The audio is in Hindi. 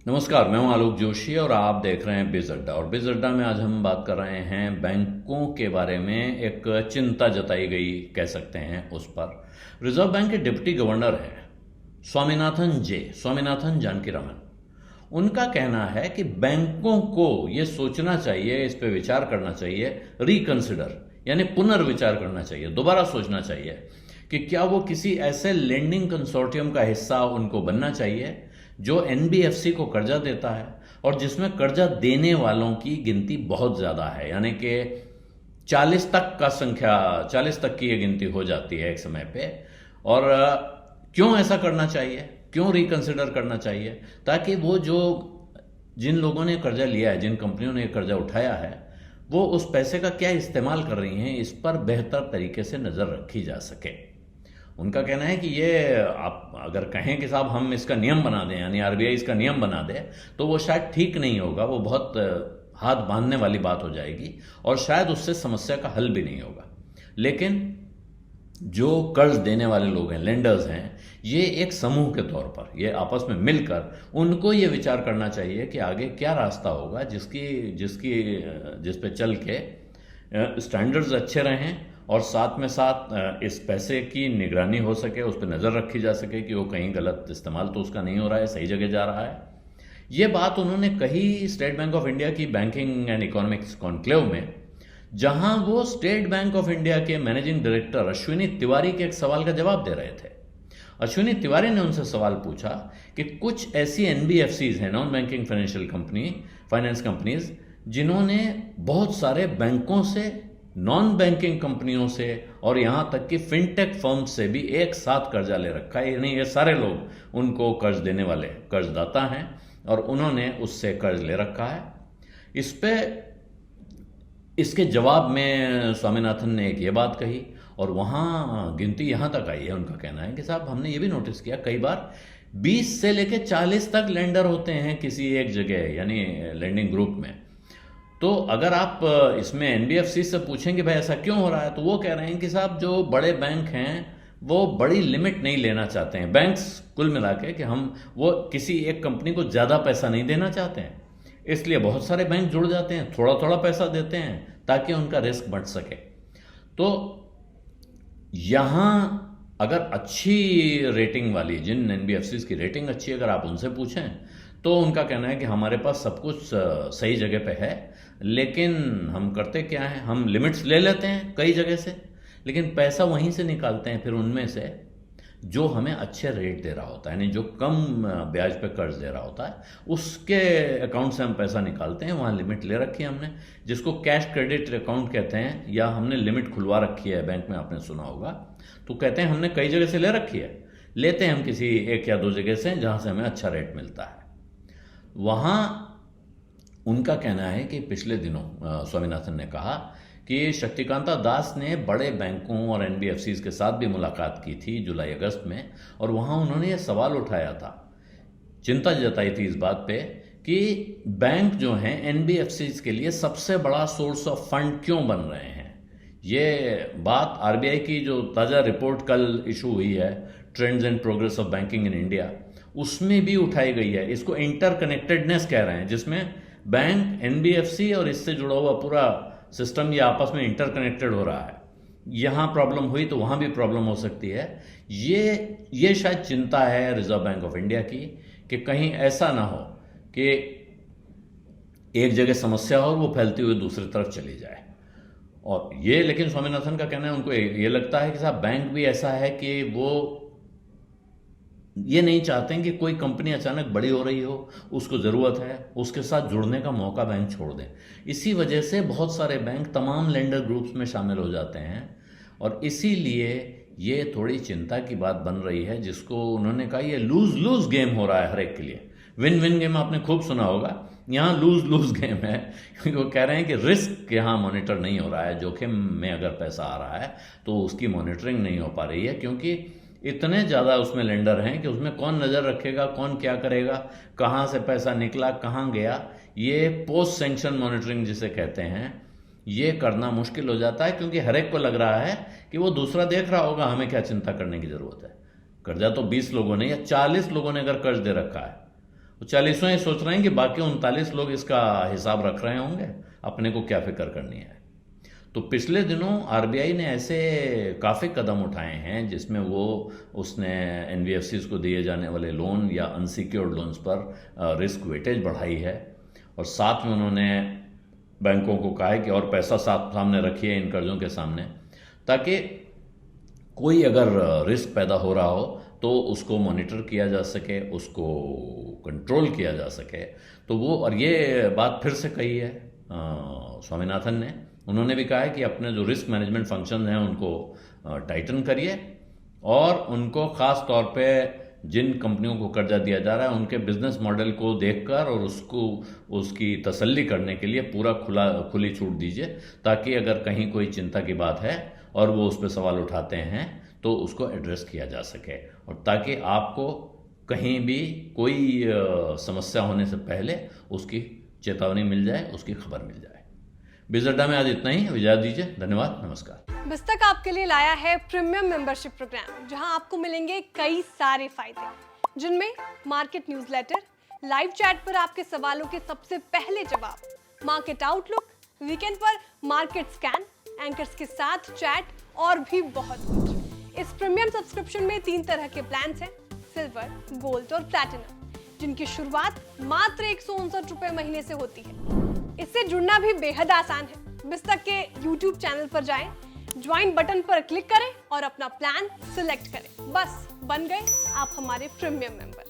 नमस्कार, मैं हूं आलोक जोशी और आप देख रहे हैं बिज अड्डा। और बिज अड्डा में आज हम बात कर रहे हैं बैंकों के बारे में। एक चिंता जताई गई कह सकते हैं उस पर। रिजर्व बैंक के डिप्टी गवर्नर हैं स्वामीनाथन जानकीरामन। उनका कहना है कि बैंकों को ये सोचना चाहिए, इस पे विचार करना चाहिए, रिकंसिडर यानी पुनर्विचार करना चाहिए, दोबारा सोचना चाहिए कि क्या वो किसी ऐसे लेंडिंग कंसोर्टियम का हिस्सा उनको बनना चाहिए जो एनबीएफसी को कर्जा देता है और जिसमें कर्जा देने वालों की गिनती बहुत ज़्यादा है, यानी कि 40 तक की ये गिनती हो जाती है एक समय पे। और क्यों ऐसा करना चाहिए, क्यों रिकंसिडर करना चाहिए, ताकि वो जो जिन लोगों ने कर्जा लिया है, जिन कंपनियों ने कर्जा उठाया है, वो उस पैसे का क्या इस्तेमाल कर रही हैं, इस पर बेहतर तरीके से नज़र रखी जा सके। उनका कहना है कि ये आप अगर कहें कि साहब हम इसका नियम बना दें, यानी आरबीआई इसका नियम बना दे, तो वो शायद ठीक नहीं होगा। वो बहुत हाथ बांधने वाली बात हो जाएगी और शायद उससे समस्या का हल भी नहीं होगा। लेकिन जो कर्ज देने वाले लोग हैं, लेंडर्स हैं, ये एक समूह के तौर पर, ये आपस में मिलकर उनको ये विचार करना चाहिए कि आगे क्या रास्ता होगा जिस पे चल के स्टैंडर्ड्स अच्छे रहें और साथ में साथ इस पैसे की निगरानी हो सके, उस पर नज़र रखी जा सके कि वो कहीं गलत इस्तेमाल तो उसका नहीं हो रहा है, सही जगह जा रहा है। ये बात उन्होंने कही स्टेट बैंक ऑफ इंडिया की बैंकिंग एंड इकोनॉमिक्स कॉन्क्लेव में, जहां वो स्टेट बैंक ऑफ इंडिया के मैनेजिंग डायरेक्टर अश्विनी तिवारी के एक सवाल का जवाब दे रहे थे। अश्विनी तिवारी ने उनसे सवाल पूछा कि कुछ ऐसी एनबीएफसीज हैं, नॉन बैंकिंग फाइनेंस कंपनीज, जिन्होंने बहुत सारे बैंकों से, नॉन बैंकिंग कंपनियों से और यहां तक कि फिनटेक फर्म से भी एक साथ कर्जा ले रखा है। यानी ये सारे लोग उनको कर्ज देने वाले कर्जदाता हैं और उन्होंने उससे कर्ज ले रखा है। इस पे इसके जवाब में स्वामीनाथन ने एक ये बात कही और वहां गिनती यहां तक आई है। उनका कहना है कि साहब हमने ये भी नोटिस किया, कई बार 20 से लेके 40 तक लेंडर होते हैं किसी एक जगह, यानी लेंडिंग ग्रुप में। तो अगर आप इसमें एनबीएफसी से पूछेंगे भाई ऐसा क्यों हो रहा है, तो वो कह रहे हैं कि साहब जो बड़े बैंक हैं वो बड़ी लिमिट नहीं लेना चाहते हैं। बैंक्स कुल मिला के कि वो किसी एक कंपनी को ज़्यादा पैसा नहीं देना चाहते हैं, इसलिए बहुत सारे बैंक जुड़ जाते हैं, थोड़ा थोड़ा पैसा देते हैं ताकि उनका रिस्क बढ़ सके। तो यहाँ अगर अच्छी रेटिंग वाली, जिन एनबीएफसी की रेटिंग अच्छी, अगर आप उनसे पूछें तो उनका कहना है कि हमारे पास सब कुछ सही जगह पे है, लेकिन हम करते क्या है, हम लिमिट्स ले लेते हैं कई जगह से, लेकिन पैसा वहीं से निकालते हैं फिर उनमें से जो हमें अच्छे रेट दे रहा होता है, यानी जो कम ब्याज पे कर्ज दे रहा होता है, उसके अकाउंट से हम पैसा निकालते हैं। वहाँ लिमिट ले रखी है हमने, जिसको कैश क्रेडिट अकाउंट कहते हैं, या हमने लिमिट खुलवा रखी है बैंक में, आपने सुना होगा। तो कहते हैं हमने कई जगह से ले रखी है, लेते हैं हम किसी एक या दो जगह से जहाँ से हमें अच्छा रेट मिलता है। वहाँ उनका कहना है कि पिछले दिनों स्वामीनाथन ने कहा कि शक्तिकांता दास ने बड़े बैंकों और एनबीएफसीज के साथ भी मुलाकात की थी जुलाई अगस्त में, और वहाँ उन्होंने ये सवाल उठाया था, चिंता जताई थी इस बात पे कि बैंक जो हैं एनबीएफसीज के लिए सबसे बड़ा सोर्स ऑफ फंड क्यों बन रहे हैं। ये बात आरबीआई की जो ताज़ा रिपोर्ट कल इशू हुई है, trends and progress of banking in India, उसमें भी उठाई गई है। इसको इंटरकनेक्टेडनेस कह रहे हैं, जिसमें बैंक, एनबीएफसी और इससे जुड़ा हुआ पूरा सिस्टम ये आपस में इंटरकनेक्टेड हो रहा है। यहाँ प्रॉब्लम हुई तो वहाँ भी प्रॉब्लम हो सकती है। ये शायद चिंता है रिजर्व बैंक ऑफ इंडिया की कि कहीं ऐसा ना हो कि एक जगह समस्या हो और वो फैलती हुई दूसरी तरफ चली जाए। और ये, लेकिन स्वामीनाथन का कहना है, उनको ये लगता है कि साहब बैंक भी ऐसा है कि वो ये नहीं चाहते हैं कि कोई कंपनी अचानक बड़ी हो रही हो, उसको ज़रूरत है, उसके साथ जुड़ने का मौका बैंक छोड़ दें। इसी वजह से बहुत सारे बैंक तमाम लेंडर ग्रुप्स में शामिल हो जाते हैं और इसीलिए ये थोड़ी चिंता की बात बन रही है, जिसको उन्होंने कहा ये लूज लूज गेम हो रहा है हर एक के लिए। विन विन गेम आपने खूब सुना होगा, यहाँ लूज लूज गेम है, क्योंकि वो कह रहे हैं कि रिस्क यहाँ मॉनिटर नहीं हो रहा है। जोखिम में अगर पैसा आ रहा है तो उसकी मॉनिटरिंग नहीं हो पा रही है, क्योंकि इतने ज़्यादा उसमें लेंडर हैं कि उसमें कौन नज़र रखेगा, कौन क्या करेगा, कहाँ से पैसा निकला, कहाँ गया। ये पोस्ट सेंक्शन मॉनिटरिंग जिसे कहते हैं, ये करना मुश्किल हो जाता है, क्योंकि हर एक को लग रहा है कि वो दूसरा देख रहा होगा, हमें क्या चिंता करने की ज़रूरत है। कर्जा तो 20 लोगों ने या 40 लोगों ने अगर कर्ज दे रखा है वो 40वां ये सोच रहे हैं कि बाकी 39 लोग इसका हिसाब रख रहे होंगे, अपने को क्या फिक्र करनी है। तो पिछले दिनों आरबीआई ने ऐसे काफ़ी कदम उठाए हैं जिसमें उसने एनबीएफसीज को दिए जाने वाले लोन या अनसिक्योर्ड लोन्स पर रिस्क वेटेज बढ़ाई है, और साथ में उन्होंने बैंकों को कहा है कि और पैसा सामने रखिए इन कर्जों के सामने, ताकि कोई अगर रिस्क पैदा हो रहा हो तो उसको मॉनिटर किया जा सके, उसको कंट्रोल किया जा सके। तो और ये बात फिर से कही है स्वामीनाथन ने। उन्होंने भी कहा है कि अपने जो रिस्क मैनेजमेंट फंक्शन हैं उनको टाइटन करिए, और उनको ख़ास तौर पे जिन कंपनियों को कर्जा दिया जा रहा है उनके बिजनेस मॉडल को देखकर और उसकी तसल्ली करने के लिए पूरा खुली छूट दीजिए, ताकि अगर कहीं कोई चिंता की बात है और वो उस पर सवाल उठाते हैं तो उसको एड्रेस किया जा सके, और ताकि आपको कहीं भी कोई समस्या होने से पहले उसकी चेतावनी मिल जाए, उसकी खबर मिल जाए। बिजअड्डा में आज इतना ही, इजाज़त दीजिए, धन्यवाद, नमस्कार। बिस्तक आपके लिए लाया है प्रीमियम मेंबरशिप प्रोग्राम, जहां आपको मिलेंगे कई सारे फायदे, जिनमें मार्केट न्यूज़लेटर, लाइव चैट पर आपके सवालों के सबसे पहले जवाब, मार्केट आउटलुक, वीकेंड पर मार्केट स्कैन, एंकर्स के साथ चैट और भी बहुत कुछ। इस प्रीमियम सब्सक्रिप्शन में 3 तरह के प्लान्स हैं, सिल्वर, गोल्ड और प्लैटिनम, जिनकी शुरुआत मात्र 159 रुपए महीने से होती है। इससे जुड़ना भी बेहद आसान है। बिस्तक के YouTube चैनल पर जाएं, ज्वाइन बटन पर क्लिक करें और अपना प्लान सिलेक्ट करें। बस बन गए आप हमारे प्रीमियम मेंबर।